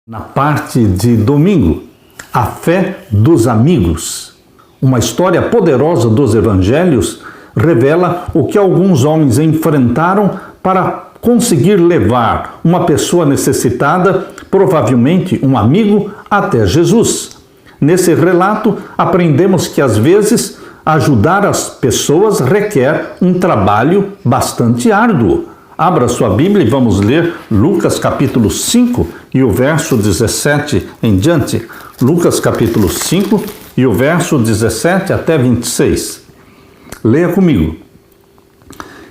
Na parte de domingo, a fé dos amigos. Uma história poderosa dos evangelhos revela o que alguns homens enfrentaram para conseguir levar uma pessoa necessitada, provavelmente um amigo, até Jesus. Nesse relato, aprendemos que às vezes ajudar as pessoas requer um trabalho bastante árduo. Abra sua Bíblia e vamos ler Lucas capítulo 5 e o verso 17 em diante. Lucas capítulo 5 e o verso 17 até 26. Leia comigo.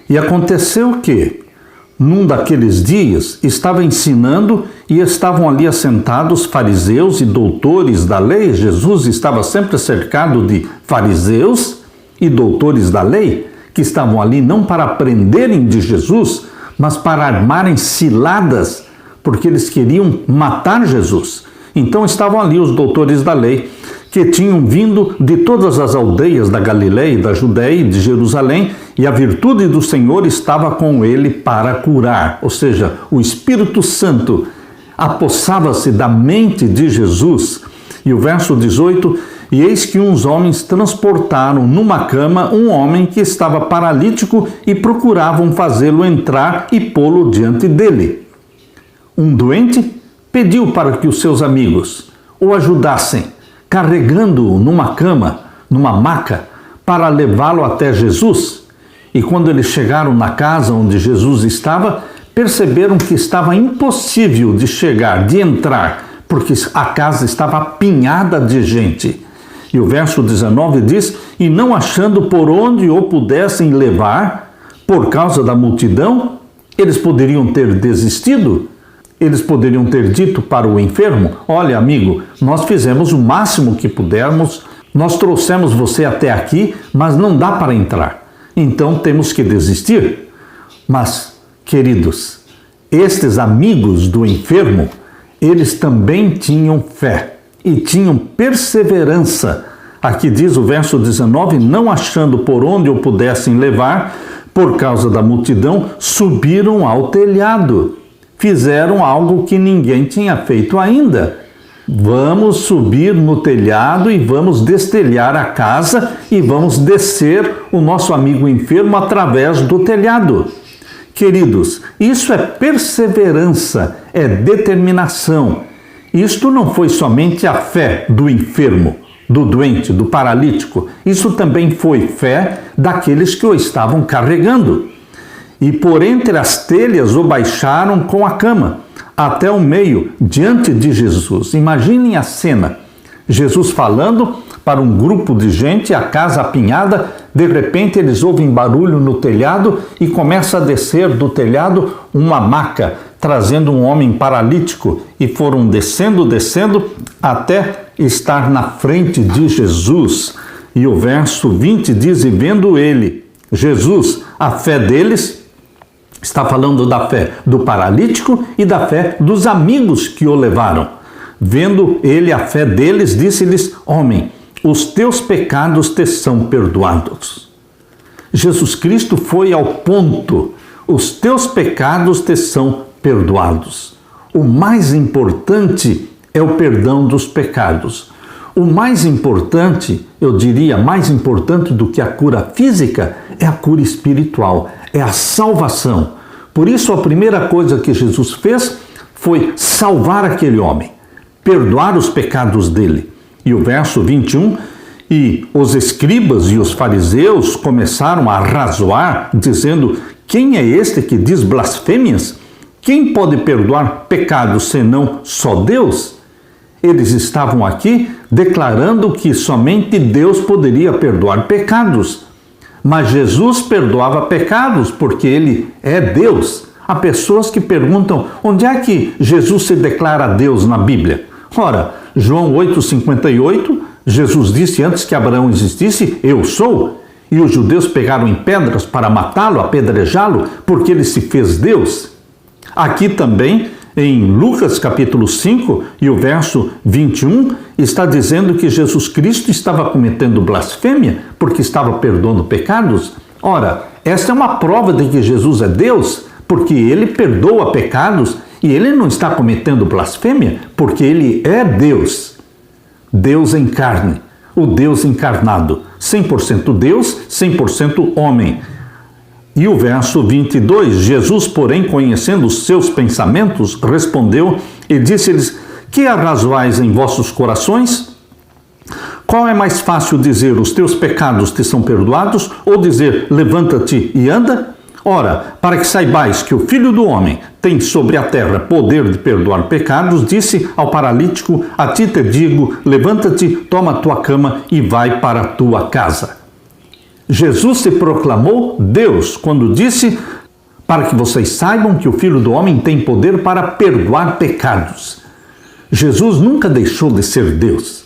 E aconteceu que, num daqueles dias, estava ensinando e estavam ali assentados fariseus e doutores da lei. Jesus estava sempre cercado de fariseus e doutores da lei, que estavam ali não para aprenderem de Jesus, mas para armarem ciladas, porque eles queriam matar Jesus. Então estavam ali os doutores da lei, que tinham vindo de todas as aldeias da Galileia, da Judéia e de Jerusalém, e a virtude do Senhor estava com ele para curar. Ou seja, o Espírito Santo apossava-se da mente de Jesus. E o verso 18, e eis que uns homens transportaram numa cama um homem que estava paralítico e procuravam fazê-lo entrar e pô-lo diante dele. Um doente pediu para que os seus amigos o ajudassem, carregando-o numa cama, numa maca, para levá-lo até Jesus. E quando eles chegaram na casa onde Jesus estava, perceberam que estava impossível de chegar, de entrar, porque a casa estava apinhada de gente. E o verso 19 diz, e não achando por onde o pudessem levar, por causa da multidão, eles poderiam ter desistido. Eles poderiam ter dito para o enfermo, olha amigo, nós fizemos o máximo que pudermos, nós trouxemos você até aqui, mas não dá para entrar. Então temos que desistir. Mas, queridos, estes amigos do enfermo, eles também tinham fé e tinham perseverança. Aqui diz o verso 19, não achando por onde o pudessem levar, por causa da multidão, subiram ao telhado. Fizeram algo que ninguém tinha feito ainda. Vamos subir no telhado e vamos destelhar a casa e vamos descer o nosso amigo enfermo através do telhado. Queridos, isso é perseverança, é determinação. Isto não foi somente a fé do enfermo, do doente, do paralítico. Isso também foi fé daqueles que o estavam carregando. E por entre as telhas o baixaram com a cama, até o meio, diante de Jesus. Imaginem a cena. Jesus falando para um grupo de gente, a casa apinhada, de repente eles ouvem barulho no telhado e começa a descer do telhado uma maca, trazendo um homem paralítico, e foram descendo, até estar na frente de Jesus. E o verso 20 diz, e vendo ele, Jesus, a fé deles, está falando da fé do paralítico e da fé dos amigos que o levaram. Vendo ele a fé deles, disse-lhes, homem, os teus pecados te são perdoados. Jesus Cristo foi ao ponto, os teus pecados te são perdoados. O mais importante é o perdão dos pecados. O mais importante, eu diria, mais importante do que a cura física, é a cura espiritual, é a salvação. Por isso, a primeira coisa que Jesus fez foi salvar aquele homem, perdoar os pecados dele. E o verso 21, e os escribas e os fariseus começaram a razoar, dizendo, quem é este que diz blasfêmias? Quem pode perdoar pecados senão só Deus? Eles estavam aqui declarando que somente Deus poderia perdoar pecados. Mas Jesus perdoava pecados porque Ele é Deus. Há pessoas que perguntam, onde é que Jesus se declara Deus na Bíblia? Ora, João 8,58, Jesus disse antes que Abraão existisse, eu sou. E os judeus pegaram em pedras para matá-lo, apedrejá-lo, porque ele se fez Deus. Aqui também, em Lucas capítulo 5 e o verso 21, está dizendo que Jesus Cristo estava cometendo blasfêmia porque estava perdoando pecados. Ora, esta é uma prova de que Jesus é Deus, porque ele perdoa pecados E ele não está cometendo blasfêmia, porque ele é Deus. Deus em carne, o Deus encarnado, 100% Deus, 100% homem. E o verso 22, Jesus, porém, conhecendo os seus pensamentos, respondeu e disse-lhes: que arrazoais em vossos corações? Qual é mais fácil dizer, os teus pecados te são perdoados, ou dizer, levanta-te e anda? Ora, para que saibais que o Filho do Homem tem sobre a terra poder de perdoar pecados, disse ao paralítico: a ti te digo, levanta-te, toma a tua cama e vai para a tua casa. Jesus se proclamou Deus quando disse: para que vocês saibam que o Filho do Homem tem poder para perdoar pecados. Jesus nunca deixou de ser Deus.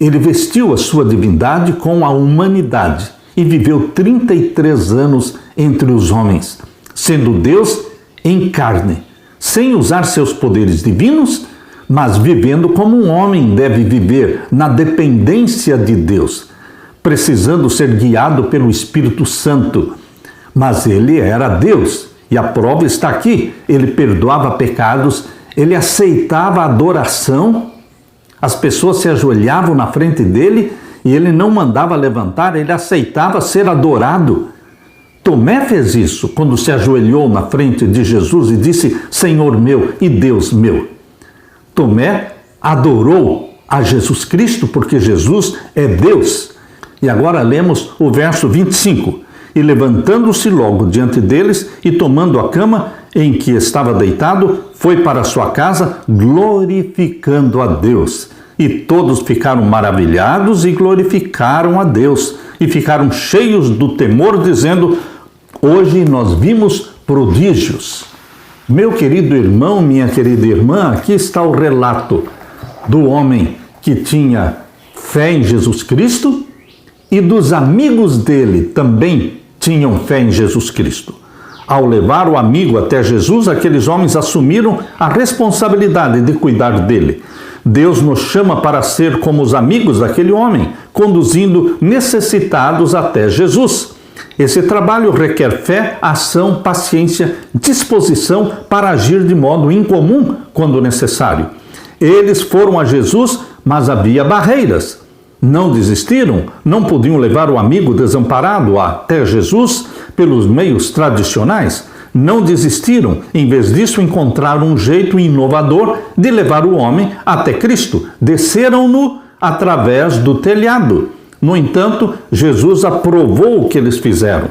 Ele vestiu a sua divindade com a humanidade e viveu 33 anos entre os homens, sendo Deus em carne, sem usar seus poderes divinos, mas vivendo como um homem deve viver, na dependência de Deus, precisando ser guiado pelo Espírito Santo. Mas ele era Deus, e a prova está aqui. Ele perdoava pecados, ele aceitava a adoração, as pessoas se ajoelhavam na frente dele e ele não mandava levantar, ele aceitava ser adorado. Tomé fez isso quando se ajoelhou na frente de Jesus e disse: Senhor meu e Deus meu. Tomé adorou a Jesus Cristo porque Jesus é Deus. E agora lemos o verso 25. E levantando-se logo diante deles e tomando a cama em que estava deitado, foi para sua casa glorificando a Deus. E todos ficaram maravilhados e glorificaram a Deus. E ficaram cheios do temor, dizendo: hoje nós vimos prodígios. Meu querido irmão, minha querida irmã, aqui está o relato do homem que tinha fé em Jesus Cristo e dos amigos dele também tinham fé em Jesus Cristo. Ao levar o amigo até Jesus, aqueles homens assumiram a responsabilidade de cuidar dele. Deus nos chama para ser como os amigos daquele homem, conduzindo necessitados até Jesus. Esse trabalho requer fé, ação, paciência, disposição para agir de modo incomum quando necessário. Eles foram a Jesus, mas havia barreiras. Não desistiram, não podiam levar o amigo desamparado até Jesus pelos meios tradicionais. Não desistiram, em vez disso encontraram um jeito inovador de levar o homem até Cristo. Desceram-no através do telhado. No entanto, Jesus aprovou o que eles fizeram.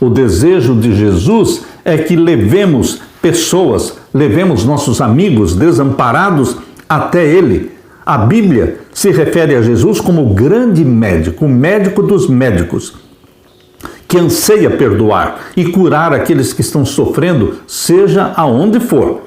O desejo de Jesus é que levemos pessoas, levemos nossos amigos desamparados até Ele. A Bíblia se refere a Jesus como o grande médico, o médico dos médicos, que anseia perdoar e curar aqueles que estão sofrendo, seja aonde for.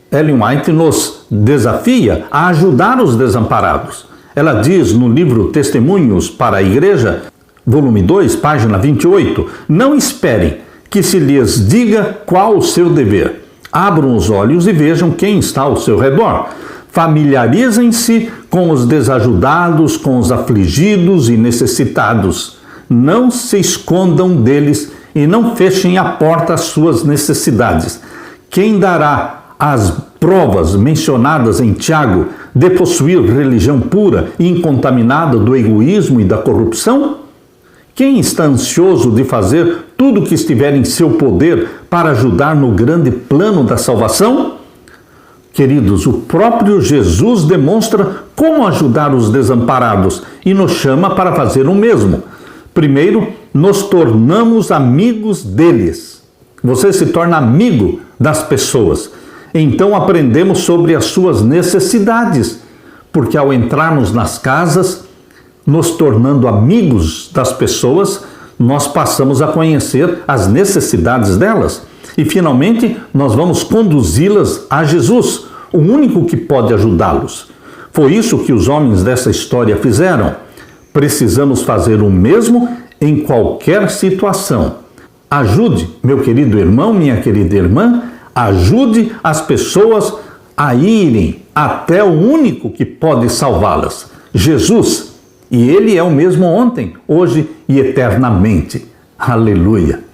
Ellen White nos desafia a ajudar os desamparados. Ela diz no livro Testemunhos para a Igreja, volume 2, página 28, não esperem que se lhes diga qual o seu dever. Abram os olhos e vejam quem está ao seu redor. Familiarizem-se com os desajudados, com os afligidos e necessitados. Não se escondam deles e não fechem a porta às suas necessidades. Quem dará as provas mencionadas em Tiago de possuir religião pura e incontaminada do egoísmo e da corrupção? Quem está ansioso de fazer tudo o que estiver em seu poder para ajudar no grande plano da salvação? Queridos, o próprio Jesus demonstra como ajudar os desamparados e nos chama para fazer o mesmo. Primeiro, nos tornamos amigos deles. Você se torna amigo das pessoas. Então aprendemos sobre as suas necessidades, porque ao entrarmos nas casas, nos tornando amigos das pessoas, nós passamos a conhecer as necessidades delas. E finalmente, nós vamos conduzi-las a Jesus, o único que pode ajudá-los. Foi isso que os homens dessa história fizeram. Precisamos fazer o mesmo em qualquer situação. Ajude, meu querido irmão, minha querida irmã, ajude as pessoas a irem até o único que pode salvá-las, Jesus. E Ele é o mesmo ontem, hoje e eternamente. Aleluia!